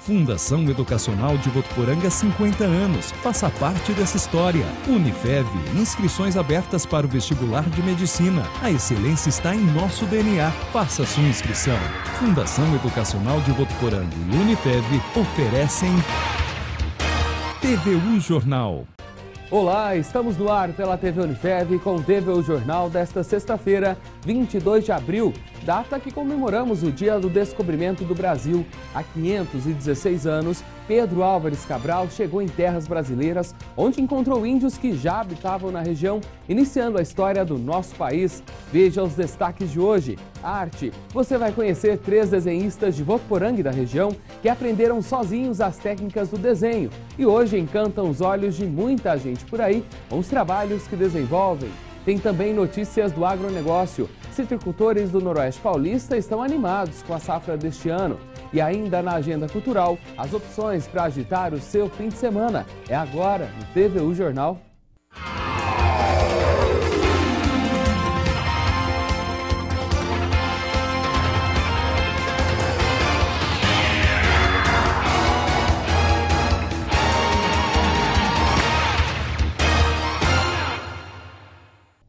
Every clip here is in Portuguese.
Fundação Educacional de Votuporanga, 50 anos. Faça parte dessa história. Unifev, inscrições abertas para o vestibular de medicina. A excelência está em nosso DNA. Faça sua inscrição. Fundação Educacional de Votuporanga e Unifev oferecem TVU Jornal. Olá, estamos no ar pela TV Unifev com o TVU Jornal desta sexta-feira, 22 de abril, data que comemoramos o Dia do Descobrimento do Brasil. Há 516 anos, Pedro Álvares Cabral chegou em terras brasileiras, onde encontrou índios que já habitavam na região, iniciando a história do nosso país. Veja os destaques de hoje. Arte. Você vai conhecer 3 desenhistas de Votuporanga e da região que aprenderam sozinhos as técnicas do desenho e hoje encantam os olhos de muita gente por aí com os trabalhos que desenvolvem. Tem também notícias do agronegócio. Citricultores do Noroeste Paulista estão animados com a safra deste ano. E ainda na agenda cultural, as opções para agitar o seu fim de semana. É agora no TVU Jornal.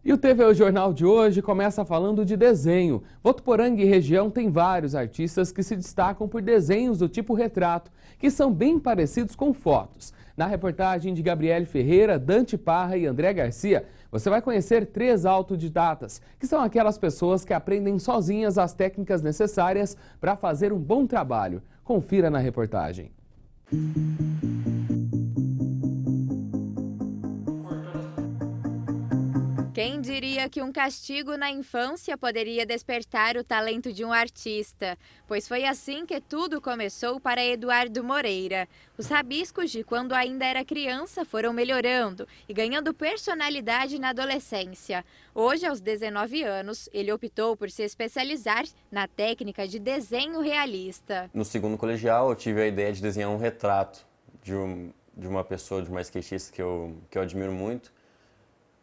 E o TVU Jornal de hoje começa falando de desenho. Votuporanga e região tem vários artistas que se destacam por desenhos do tipo retrato, que são bem parecidos com fotos. Na reportagem de Gabriele Ferreira, Dante Parra e André Garcia, você vai conhecer 3 autodidatas, que são aquelas pessoas que aprendem sozinhas as técnicas necessárias para fazer um bom trabalho. Confira na reportagem. Quem diria que um castigo na infância poderia despertar o talento de um artista? Pois foi assim que tudo começou para Eduardo Moreira. Os rabiscos de quando ainda era criança foram melhorando e ganhando personalidade na adolescência. Hoje, aos 19 anos, ele optou por se especializar na técnica de desenho realista. No segundo colegial, eu tive a ideia de desenhar um retrato de uma pessoa, de uma skatista que eu admiro muito.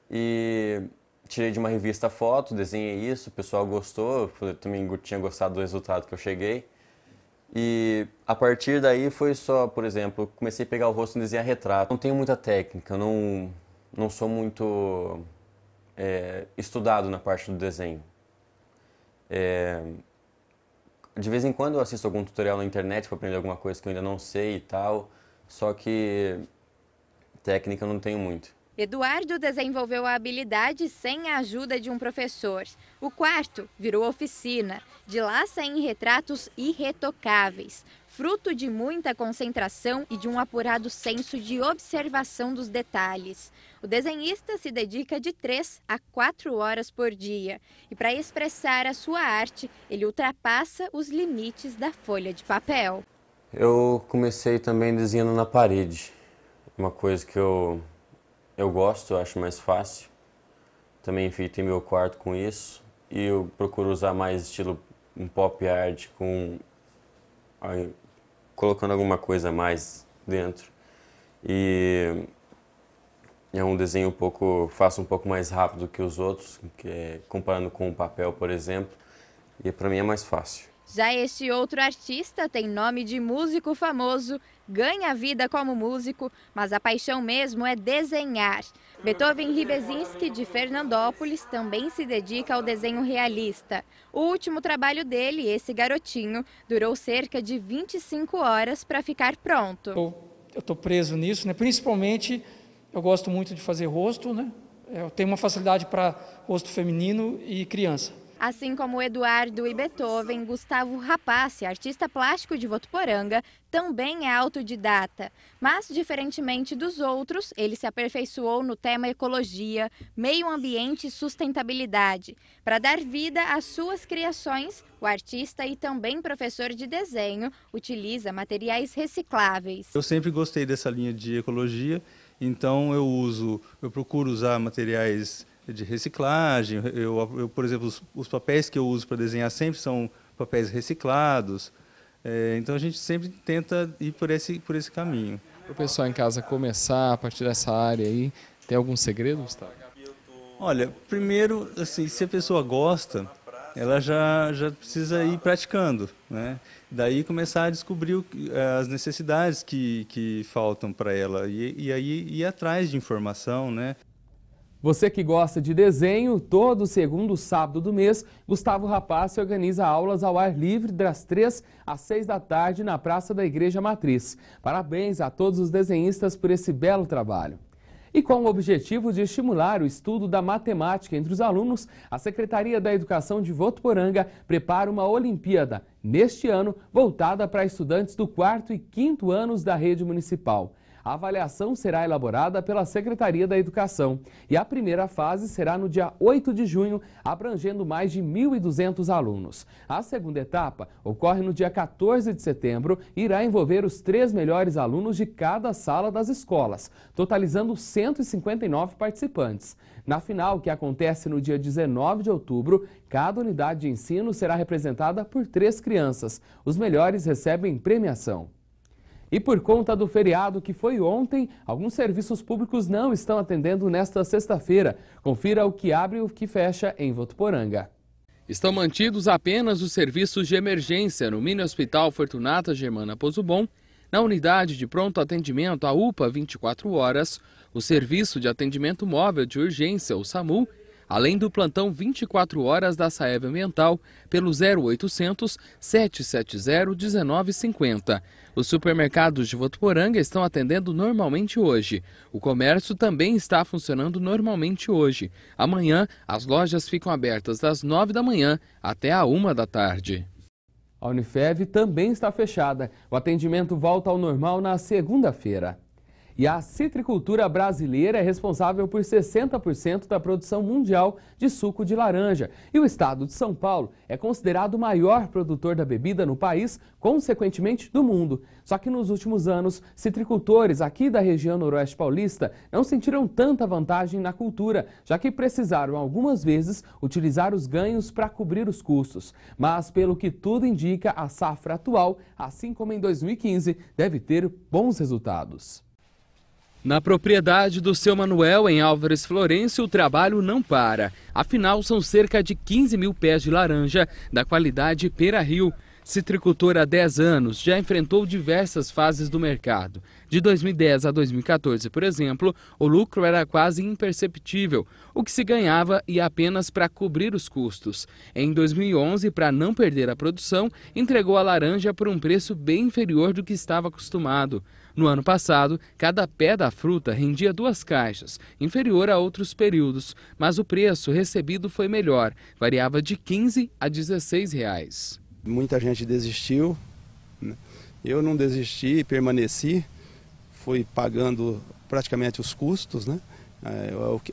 E tirei de uma revista foto, desenhei isso, o pessoal gostou, eu também tinha gostado do resultado que eu cheguei. E a partir daí foi só, por exemplo, eu comecei a pegar o rosto e desenhar retrato. Não tenho muita técnica, não sou muito estudado na parte do desenho. De vez em quando eu assisto algum tutorial na internet para aprender alguma coisa que eu ainda não sei e tal, só que técnica eu não tenho muito. Eduardo desenvolveu a habilidade sem a ajuda de um professor. O quarto virou oficina. De lá saem retratos irretocáveis, fruto de muita concentração e de um apurado senso de observação dos detalhes. O desenhista se dedica de 3 a 4 horas por dia. E para expressar a sua arte, ele ultrapassa os limites da folha de papel. Eu comecei também desenhando na parede, uma coisa que eu gosto, eu acho mais fácil. Também enfeitei meu quarto com isso. E eu procuro usar mais estilo um pop art, colocando alguma coisa a mais dentro. E é um desenho faço um pouco mais rápido que os outros, comparando com o papel, por exemplo. E para mim é mais fácil. Já este outro artista tem nome de músico famoso, ganha vida como músico, mas a paixão mesmo é desenhar. Beethoven Ribezinski, de Fernandópolis, também se dedica ao desenho realista. O último trabalho dele, esse garotinho, durou cerca de 25 horas para ficar pronto. Eu estou preso nisso, né? Principalmente eu gosto muito de fazer rosto, né? Eu tenho uma facilidade para rosto feminino e criança. Assim como Eduardo e Beethoven, Gustavo Rapace, artista plástico de Votuporanga, também é autodidata. Mas, diferentemente dos outros, ele se aperfeiçoou no tema ecologia, meio ambiente e sustentabilidade. Para dar vida às suas criações, o artista e também professor de desenho utiliza materiais recicláveis. Eu sempre gostei dessa linha de ecologia, então eu procuro usar materiais de reciclagem. Por exemplo, os papéis que eu uso para desenhar sempre são papéis reciclados. Então a gente sempre tenta ir por esse caminho. Para o pessoal em casa começar a partir dessa área aí, tem algum segredo, Gustavo? Olha, primeiro, assim, se a pessoa gosta, ela já precisa ir praticando, né? Daí começar a descobrir as necessidades que faltam para ela e aí ir atrás de informação, né? Você que gosta de desenho, todo segundo sábado do mês, Gustavo Rapaz organiza aulas ao ar livre das 3 às 6 da tarde na Praça da Igreja Matriz. Parabéns a todos os desenhistas por esse belo trabalho. E com o objetivo de estimular o estudo da matemática entre os alunos, a Secretaria da Educação de Votuporanga prepara uma Olimpíada, neste ano, voltada para estudantes do 4º e 5º anos da rede municipal. A avaliação será elaborada pela Secretaria da Educação e a primeira fase será no dia 8 de junho, abrangendo mais de 1.200 alunos. A segunda etapa ocorre no dia 14 de setembro e irá envolver os 3 melhores alunos de cada sala das escolas, totalizando 159 participantes. Na final, que acontece no dia 19 de outubro, cada unidade de ensino será representada por 3 crianças. Os melhores recebem premiação. E por conta do feriado que foi ontem, alguns serviços públicos não estão atendendo nesta sexta-feira. Confira o que abre e o que fecha em Votuporanga. Estão mantidos apenas os serviços de emergência no Mini Hospital Fortunata Germana Pozobon, na unidade de pronto atendimento, a UPA 24 horas, o Serviço de Atendimento Móvel de Urgência, o SAMU, além do plantão 24 horas da Saev Ambiental pelo 0800 770 1950. Os supermercados de Votuporanga estão atendendo normalmente hoje. O comércio também está funcionando normalmente hoje. Amanhã, as lojas ficam abertas das 9 da manhã até a 1 da tarde. A Unifev também está fechada. O atendimento volta ao normal na segunda-feira. E a citricultura brasileira é responsável por 60% da produção mundial de suco de laranja. E o estado de São Paulo é considerado o maior produtor da bebida no país, consequentemente do mundo. Só que nos últimos anos, citricultores aqui da região noroeste paulista não sentiram tanta vantagem na cultura, já que precisaram algumas vezes utilizar os ganhos para cobrir os custos. Mas, pelo que tudo indica, a safra atual, assim como em 2015, deve ter bons resultados. Na propriedade do seu Manuel, em Álvares Florencio, o trabalho não para. Afinal, são cerca de 15 mil pés de laranja da qualidade Pera Rio. Citricultor há 10 anos, já enfrentou diversas fases do mercado. De 2010 a 2014, por exemplo, o lucro era quase imperceptível. O que se ganhava ia apenas para cobrir os custos. Em 2011, para não perder a produção, entregou a laranja por um preço bem inferior do que estava acostumado. No ano passado, cada pé da fruta rendia 2 caixas, inferior a outros períodos, mas o preço recebido foi melhor, variava de R$ 15 a R$ 16 reais. Muita gente desistiu, né? Eu não desisti, permaneci, fui pagando praticamente os custos, né?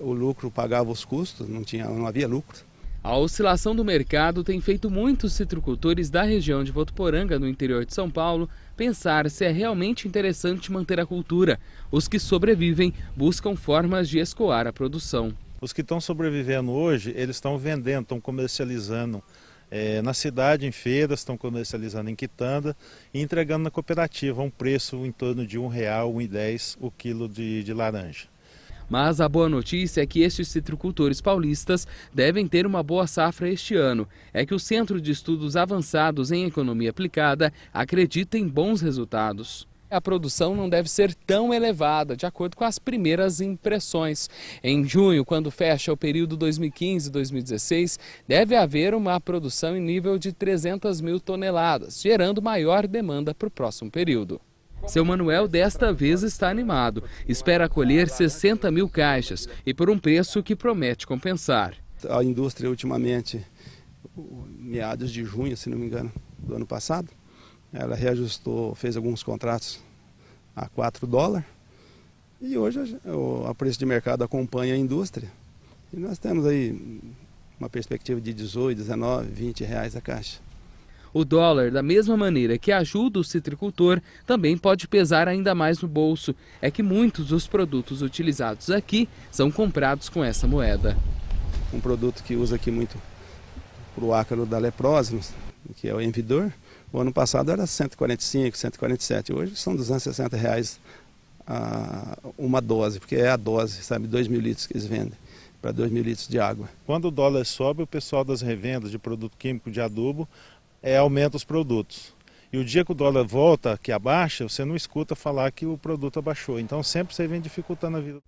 O lucro pagava os custos, não havia lucro. A oscilação do mercado tem feito muitos citricultores da região de Votuporanga, no interior de São Paulo, pensar se é realmente interessante manter a cultura. Os que sobrevivem buscam formas de escoar a produção. Os que estão sobrevivendo hoje, eles estão vendendo, estão comercializando na cidade, em feiras, estão comercializando em quitanda e entregando na cooperativa a um preço em torno de R$ 1,00, R$ 1,10 o quilo de laranja. Mas a boa notícia é que estes citricultores paulistas devem ter uma boa safra este ano. É que o Centro de Estudos Avançados em Economia Aplicada acredita em bons resultados. A produção não deve ser tão elevada, de acordo com as primeiras impressões. Em junho, quando fecha o período 2015-2016, deve haver uma produção em nível de 300 mil toneladas, gerando maior demanda para o próximo período. Seu Manuel desta vez está animado, espera colher 60 mil caixas e por um preço que promete compensar. A indústria ultimamente, meados de junho, se não me engano, do ano passado, ela reajustou, fez alguns contratos a $4 e hoje o preço de mercado acompanha a indústria. E nós temos aí uma perspectiva de 18, 19, 20 reais a caixa. O dólar, da mesma maneira que ajuda o citricultor, também pode pesar ainda mais no bolso. É que muitos dos produtos utilizados aqui são comprados com essa moeda. Um produto que usa aqui muito para o ácaro da leprose, que é o Envidor, o ano passado era 145, 147, hoje são 260 reais uma dose, porque é a dose, sabe, 2 mil litros que eles vendem. para 2.000 litros de água. Quando o dólar sobe, o pessoal das revendas de produto químico de adubo aumenta os produtos. E o dia que o dólar volta, que abaixa, você não escuta falar que o produto abaixou. Então sempre você vem dificultando a vida.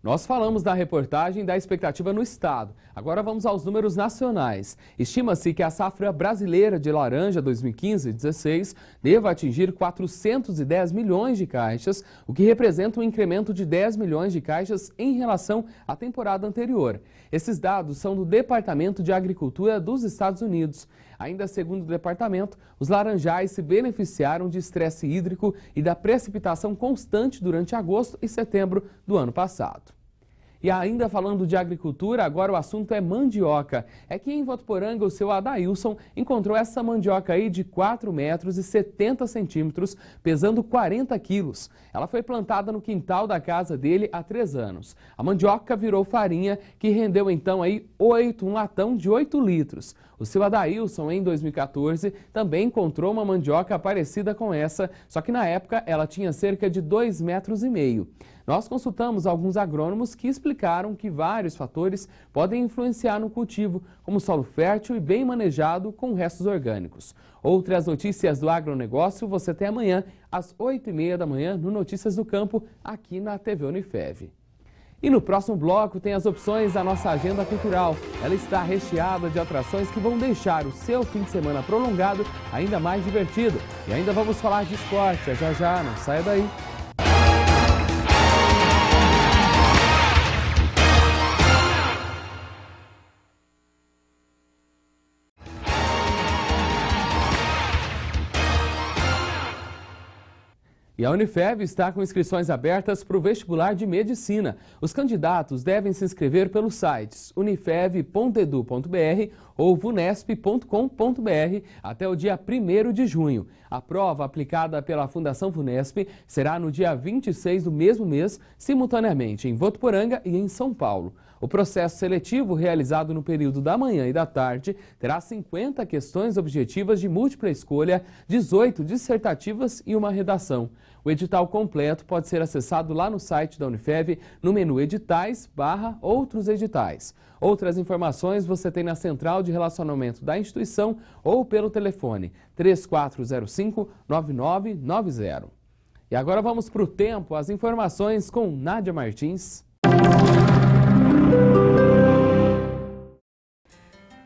Nós falamos da reportagem da expectativa no estado. Agora vamos aos números nacionais. Estima-se que a safra brasileira de laranja 2015-16 deva atingir 410 milhões de caixas, o que representa um incremento de 10 milhões de caixas em relação à temporada anterior. Esses dados são do Departamento de Agricultura dos Estados Unidos. Ainda segundo o departamento, os laranjais se beneficiaram de estresse hídrico e da precipitação constante durante agosto e setembro do ano passado. E ainda falando de agricultura, agora o assunto é mandioca. É que em Votuporanga o seu Adailson encontrou essa mandioca aí de 4 metros e 70 centímetros, pesando 40 quilos. Ela foi plantada no quintal da casa dele há 3 anos. A mandioca virou farinha, que rendeu então aí um latão de 8 litros. O seu Adailson, em 2014, também encontrou uma mandioca parecida com essa, só que na época ela tinha cerca de 2,5 metros. Nós consultamos alguns agrônomos que explicaram que vários fatores podem influenciar no cultivo, como solo fértil e bem manejado com restos orgânicos. Outras notícias do agronegócio você tem amanhã, às 8h30 da manhã, no Notícias do Campo, aqui na TV Unifev. E no próximo bloco tem as opções da nossa agenda cultural. Ela está recheada de atrações que vão deixar o seu fim de semana prolongado ainda mais divertido. E ainda vamos falar de esporte, já, não saia daí. E a Unifev está com inscrições abertas para o vestibular de medicina. Os candidatos devem se inscrever pelos sites unifev.edu.br ou vunesp.com.br até o dia 1º de junho. A prova aplicada pela Fundação Vunesp será no dia 26 do mesmo mês, simultaneamente em Votuporanga e em São Paulo. O processo seletivo, realizado no período da manhã e da tarde, terá 50 questões objetivas de múltipla escolha, 18 dissertativas e uma redação. O edital completo pode ser acessado lá no site da Unifev, no menu Editais/Outros Editais. Outras informações você tem na Central de Relacionamento da instituição ou pelo telefone 3405-9990. E agora vamos para o tempo, as informações com Nádia Martins.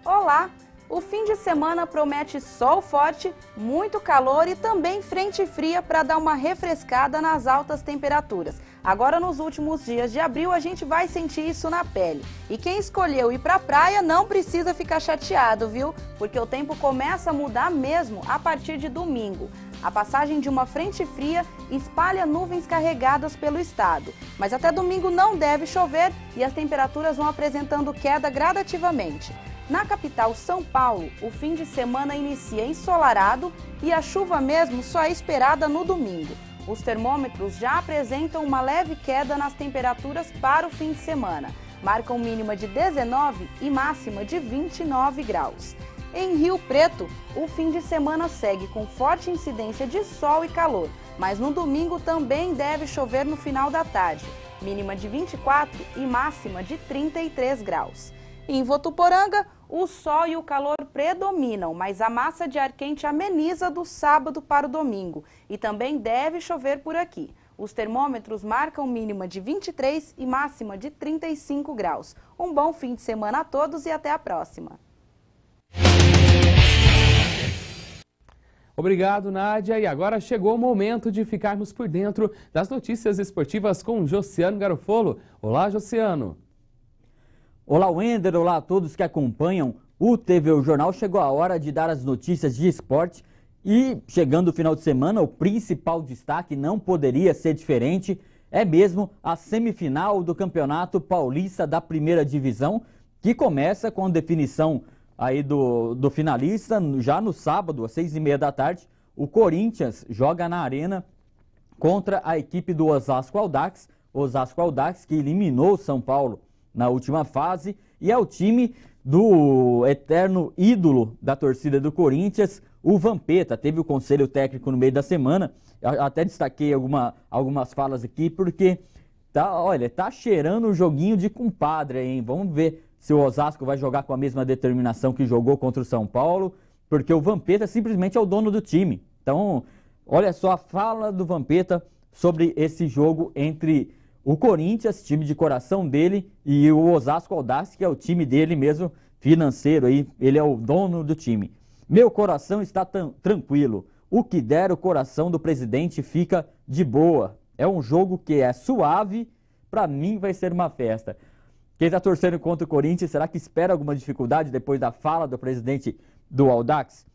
Olá! O fim de semana promete sol forte, muito calor e também frente fria para dar uma refrescada nas altas temperaturas. Agora, nos últimos dias de abril, a gente vai sentir isso na pele. E quem escolheu ir para a praia não precisa ficar chateado, viu? Porque o tempo começa a mudar mesmo a partir de domingo. A passagem de uma frente fria espalha nuvens carregadas pelo estado. Mas até domingo não deve chover e as temperaturas vão apresentando queda gradativamente. Na capital São Paulo, o fim de semana inicia ensolarado e a chuva mesmo só é esperada no domingo. Os termômetros já apresentam uma leve queda nas temperaturas para o fim de semana. Marcam mínima de 19 e máxima de 29 graus. Em Rio Preto, o fim de semana segue com forte incidência de sol e calor, mas no domingo também deve chover no final da tarde. Mínima de 24 e máxima de 33 graus. Em Votuporanga, o sol e o calor predominam, mas a massa de ar quente ameniza do sábado para o domingo e também deve chover por aqui. Os termômetros marcam mínima de 23 e máxima de 35 graus. Um bom fim de semana a todos e até a próxima. Obrigado, Nádia. E agora chegou o momento de ficarmos por dentro das notícias esportivas com Josiano Garofolo. Olá, Josiano. Olá, Wender, olá a todos que acompanham o TV O Jornal. Chegou a hora de dar as notícias de esporte e, chegando o final de semana, o principal destaque não poderia ser diferente, é mesmo a semifinal do Campeonato Paulista da Primeira Divisão, que começa com definição aí do finalista já no sábado, às 6h30 da tarde. O Corinthians joga na Arena contra a equipe do Osasco Audax, que eliminou o São Paulo na última fase, e é o time do eterno ídolo da torcida do Corinthians, o Vampeta. Teve o conselho técnico no meio da semana, eu até destaquei algumas falas aqui, porque olha, tá cheirando um joguinho de compadre, hein? Vamos ver se o Osasco vai jogar com a mesma determinação que jogou contra o São Paulo, porque o Vampeta simplesmente é o dono do time. Então, olha só a fala do Vampeta sobre esse jogo entre o Corinthians, time de coração dele, e o Osasco Audax, que é o time dele mesmo, financeiro aí, ele é o dono do time. Meu coração está tranquilo. O que der, o coração do presidente fica de boa. É um jogo que é suave, para mim vai ser uma festa. Quem está torcendo contra o Corinthians, será que espera alguma dificuldade depois da fala do presidente do Audax?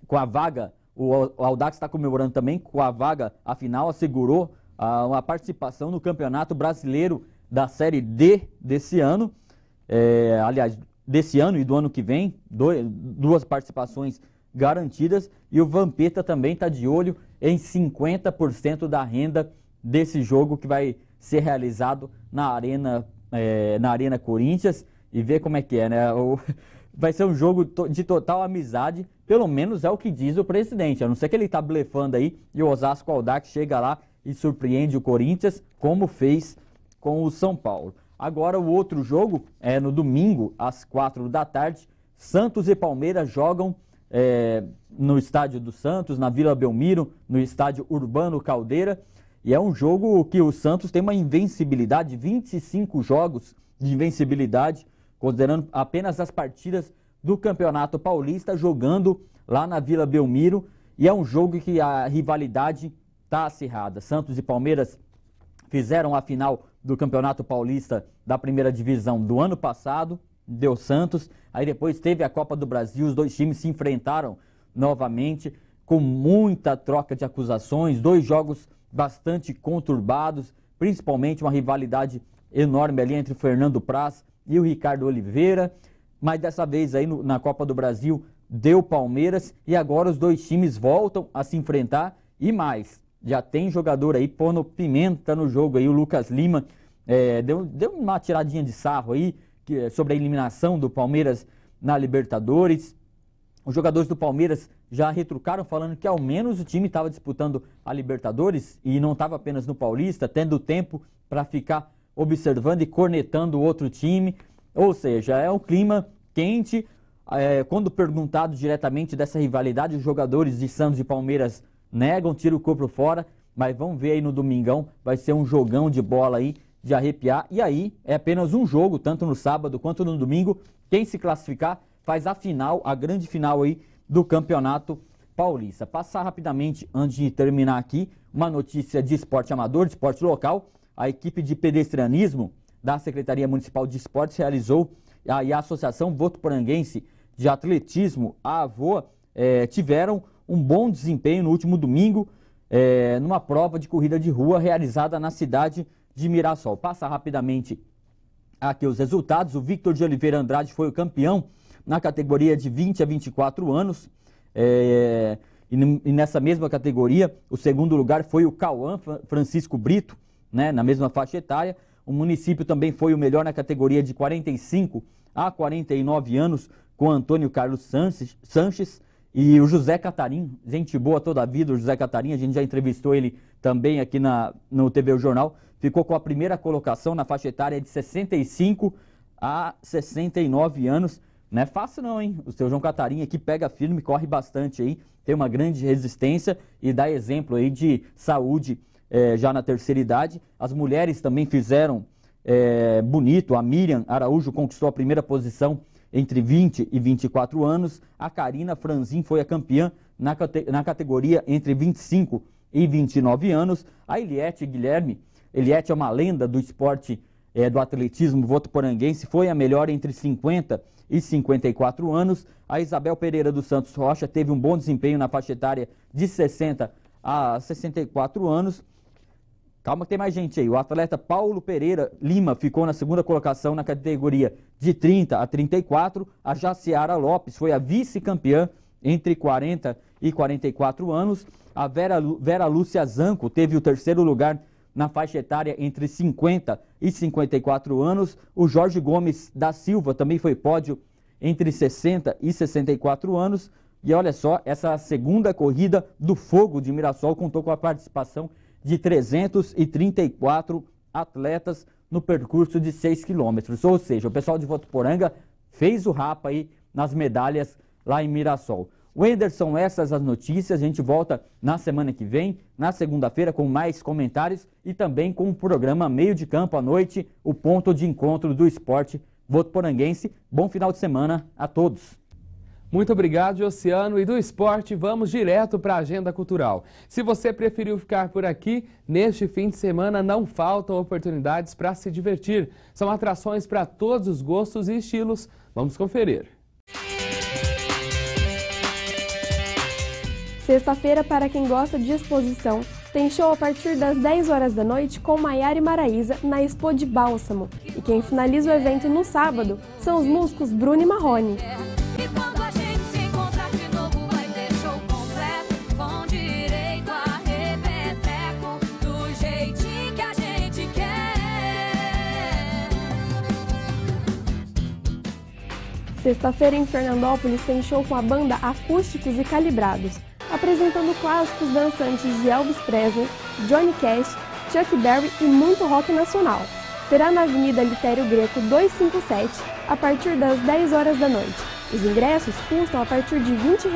Com a vaga, o Audax está comemorando também, com a vaga, afinal, assegurou uma participação no Campeonato Brasileiro da Série D desse ano. Aliás, desse ano e do ano que vem, duas participações garantidas. E o Vampeta também está de olho em 50% da renda desse jogo que vai ser realizado na Arena Corinthians, e ver como é que é, né? Vai ser um jogo de total amizade, pelo menos é o que diz o presidente, a não ser que ele está blefando aí e o Osasco Audax chega lá e surpreende o Corinthians, como fez com o São Paulo. Agora o outro jogo é no domingo, às 4 da tarde, Santos e Palmeiras jogam no estádio do Santos, na Vila Belmiro, no estádio Urbano Caldeira. E é um jogo que o Santos tem uma invencibilidade, 25 jogos de invencibilidade, considerando apenas as partidas do Campeonato Paulista, jogando lá na Vila Belmiro. E é um jogo que a rivalidade está acirrada. Santos e Palmeiras fizeram a final do Campeonato Paulista da primeira divisão do ano passado, deu Santos. Aí depois teve a Copa do Brasil, os dois times se enfrentaram novamente, com muita troca de acusações, dois jogos bastante conturbados, principalmente uma rivalidade enorme ali entre o Fernando Praz e o Ricardo Oliveira, mas dessa vez aí na Copa do Brasil deu Palmeiras, e agora os dois times voltam a se enfrentar, e mais, já tem jogador aí pondo pimenta no jogo aí, o Lucas Lima deu uma tiradinha de sarro aí sobre a eliminação do Palmeiras na Libertadores. Os jogadores do Palmeiras já retrucaram falando que ao menos o time estava disputando a Libertadores e não estava apenas no Paulista, tendo tempo para ficar observando e cornetando o outro time. Ou seja, é um clima quente. Quando perguntado diretamente dessa rivalidade, os jogadores de Santos e Palmeiras negam, tiram o corpo fora, mas vamos ver aí no domingão, vai ser um jogão de bola aí, de arrepiar. E aí é apenas um jogo, tanto no sábado quanto no domingo. Quem se classificar faz a final, a grande final aí do Campeonato Paulista. Passar rapidamente, antes de terminar aqui, uma notícia de esporte amador, de esporte local. A equipe de pedestrianismo da Secretaria Municipal de Esportes realizou, e a Associação Votuporanguense de Atletismo, a AVOA, tiveram um bom desempenho no último domingo, numa prova de corrida de rua realizada na cidade de Mirassol. Passa rapidamente aqui os resultados. O Victor de Oliveira Andrade foi o campeão na categoria de 20 a 24 anos. E nessa mesma categoria, o segundo lugar foi o Cauã Francisco Brito, né, na mesma faixa etária. O município também foi o melhor na categoria de 45 a 49 anos, com Antônio Carlos Sanches. E o José Catarim, gente boa toda a vida, o José Catarim, a gente já entrevistou ele também aqui no TV O Jornal, ficou com a primeira colocação na faixa etária de 65 a 69 anos. Não é fácil não, hein? O seu João Catarim aqui pega firme, corre bastante aí, tem uma grande resistência e dá exemplo aí de saúde já na terceira idade. As mulheres também fizeram bonito. A Miriam Araújo conquistou a primeira posição entre 20 e 24 anos. A Karina Franzin foi a campeã na categoria entre 25 e 29 anos. A Eliette Guilherme, Eliette é uma lenda do esporte do atletismo votuporanguense, foi a melhor entre 50 e 54 anos. A Isabel Pereira dos Santos Rocha teve um bom desempenho na faixa etária de 60 a 64 anos. Calma que tem mais gente aí. O atleta Paulo Pereira Lima ficou na segunda colocação na categoria de 30 a 34. A Jaciara Lopes foi a vice-campeã entre 40 e 44 anos. A Vera Lúcia Zanco teve o terceiro lugar na faixa etária entre 50 e 54 anos. O Jorge Gomes da Silva também foi pódio entre 60 e 64 anos. E olha só, essa segunda corrida do Fogo de Mirassol contou com a participação de 334 atletas no percurso de 6 quilômetros. Ou seja, o pessoal de Votuporanga fez o rapa aí nas medalhas lá em Mirassol. Wenderson, essas as notícias. A gente volta na semana que vem, na segunda-feira, com mais comentários e também com o programa Meio de Campo à Noite, o ponto de encontro do esporte votuporanguense. Bom final de semana a todos. Muito obrigado, Oceano. E do esporte, vamos direto para a agenda cultural. Se você preferiu ficar por aqui, neste fim de semana não faltam oportunidades para se divertir. São atrações para todos os gostos e estilos. Vamos conferir. Sexta-feira, para quem gosta de exposição, tem show a partir das 10 horas da noite com Maiara e Maraísa na Expo de Bálsamo. E quem finaliza o evento no sábado são os músicos Bruno e Marrone. Sexta-feira em Fernandópolis tem show com a banda Acústicos e Calibrados, apresentando clássicos dançantes de Elvis Presley, Johnny Cash, Chuck Berry e muito rock nacional. Será na Avenida Litério Greco 257, a partir das 10 horas da noite. Os ingressos custam a partir de R$20.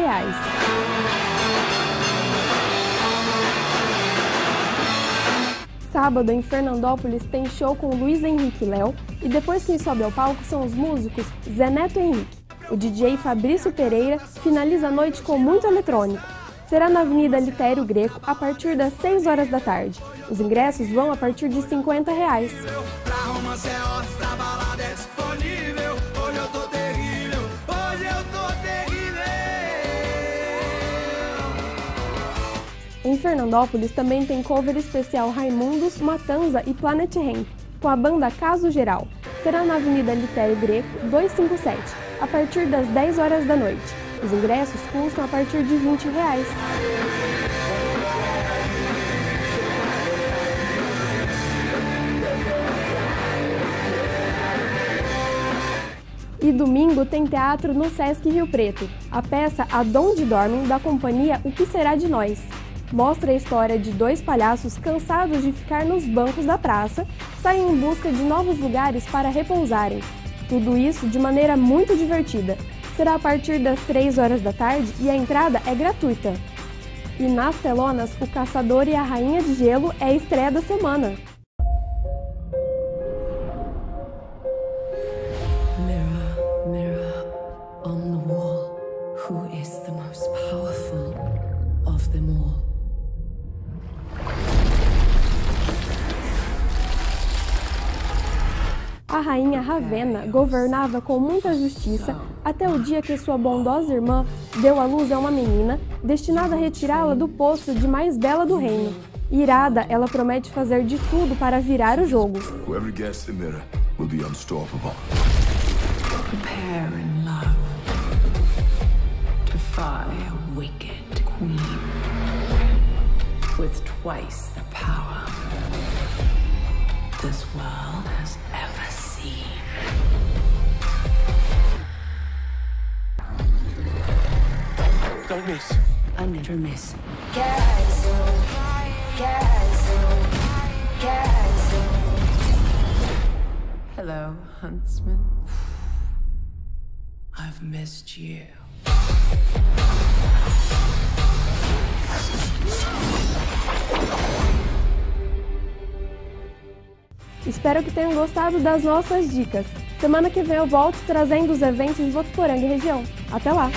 Sábado, em Fernandópolis, tem show com Luiz Henrique e Léo, e depois quem sobe ao palco são os músicos Zé Neto e Henrique. O DJ Fabrício Pereira finaliza a noite com muito eletrônico. Será na Avenida Litério Greco, a partir das 6 horas da tarde. Os ingressos vão a partir de R$50. Em Fernandópolis também tem cover especial Raimundos, Matanza e Planet Hemp, com a banda Caso Geral. Será na Avenida Litério Greco 257, a partir das 10 horas da noite. Os ingressos custam a partir de R$20. E domingo tem teatro no Sesc Rio Preto. A peça Aonde Dormem, da companhia O Que Será de Nós. Mostra a história de dois palhaços cansados de ficar nos bancos da praça, saem em busca de novos lugares para repousarem. Tudo isso de maneira muito divertida. Será a partir das 3 horas da tarde e a entrada é gratuita. E nas telonas, O Caçador e a Rainha de Gelo é a estreia da semana. Mirror, mirror on the wall, who is the most powerful of them all? A rainha Ravenna governava com muita justiça até o dia que sua bondosa irmã deu à luz a uma menina destinada a retirá-la do posto de mais bela do reino. Irada, ela promete fazer de tudo para virar o jogo. Whoever gets the mirror will be unstoppable. Prepare in love to fight a wicked queen with twice the power this world has ever seen. Don't miss. I never miss. Castle, castle, castle. Hello, huntsman. I've missed you. Espero que tenham gostado das nossas dicas. Semana que vem eu volto trazendo os eventos de Votuporanga e região. Até lá!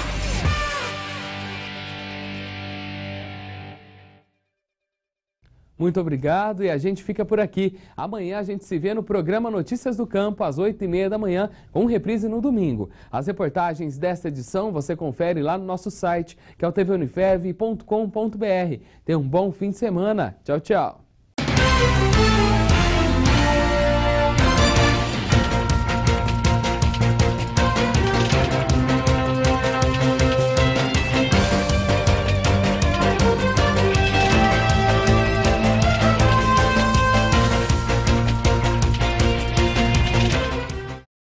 Muito obrigado e a gente fica por aqui. Amanhã a gente se vê no programa Notícias do Campo, às 8h30 da manhã, com reprise no domingo. As reportagens desta edição você confere lá no nosso site, que é o tvunifev.com.br. Tenha um bom fim de semana. Tchau, tchau.